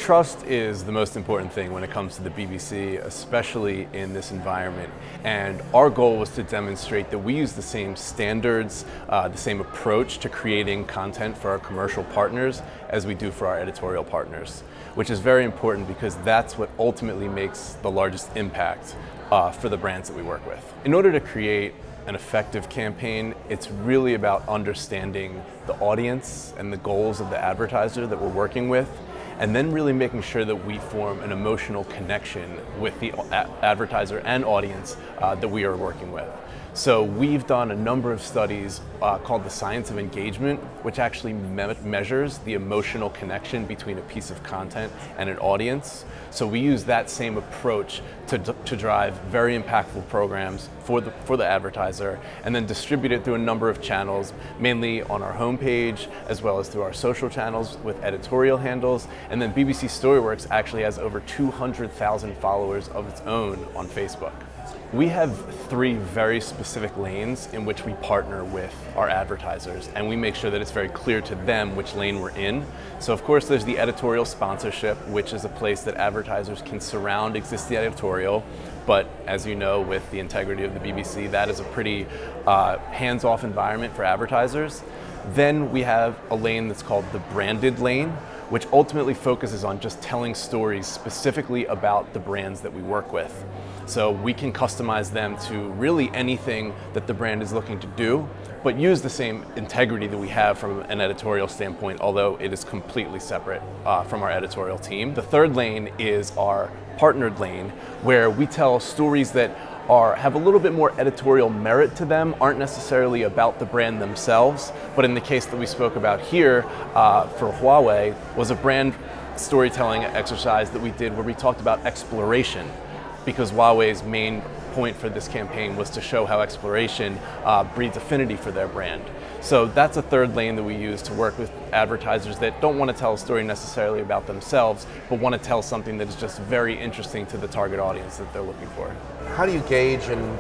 Trust is the most important thing when it comes to the BBC, especially in this environment. And our goal was to demonstrate that we use the same standards, the same approach to creating content for our commercial partners as we do for our editorial partners, which is very important because that's what ultimately makes the largest impact for the brands that we work with. In order to create an effective campaign, it's really about understanding the audience and the goals of the advertiser that we're working with, and then really making sure that we form an emotional connection with the advertiser and audience that we are working with. So we've done a number of studies called the Science of Engagement, which actually measures the emotional connection between a piece of content and an audience. So we use that same approach to drive very impactful programs for the advertiser, and then distribute it through a number of channels, mainly on our homepage, as well as through our social channels with editorial handles. And then BBC StoryWorks actually has over 200,000 followers of its own on Facebook. We have 3 very specific lanes in which we partner with our advertisers, and we make sure that it's very clear to them which lane we're in. So of course there's the editorial sponsorship, which is a place that advertisers can surround existing editorial, but as you know, with the integrity of the BBC, that is a pretty hands-off environment for advertisers. Then we have a lane that's called the branded lane, which ultimately focuses on just telling stories specifically about the brands that we work with. So we can customize them to really anything that the brand is looking to do, but use the same integrity that we have from an editorial standpoint, although it is completely separate from our editorial team. The third lane is our partnered lane, where we tell stories that have a little bit more editorial merit to them, aren't necessarily about the brand themselves, but in the case that we spoke about here for Huawei, was a brand storytelling exercise that we did where we talked about exploration, because Huawei's main point for this campaign was to show how exploration breeds affinity for their brand. So that's a third lane that we use to work with advertisers that don't want to tell a story necessarily about themselves, but want to tell something that is just very interesting to the target audience that they're looking for. How do you gauge and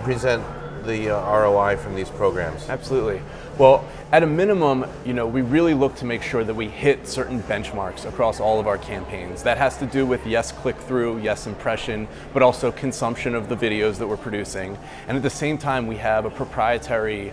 present the ROI from these programs? Absolutely. Well, at a minimum, we really look to make sure that we hit certain benchmarks across all of our campaigns. That has to do with yes click-through, yes impression, but also consumption of the videos that we're producing. And at the same time, we have a proprietary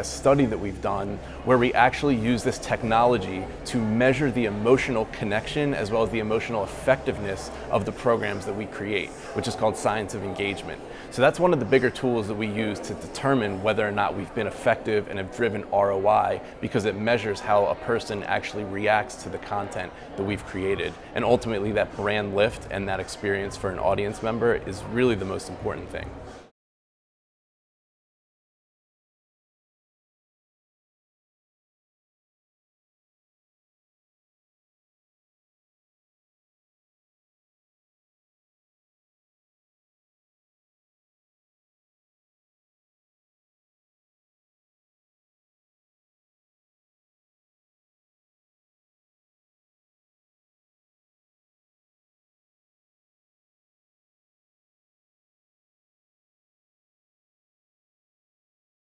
study that we've done where we actually use this technology to measure the emotional connection as well as the emotional effectiveness of the programs that we create, which is called Science of Engagement. So that's one of the bigger tools that we use to determine whether or not we've been effective and have driven ROI, because it measures how a person actually reacts to the content that we've created. And ultimately that brand lift and that experience for an audience member is really the most important thing.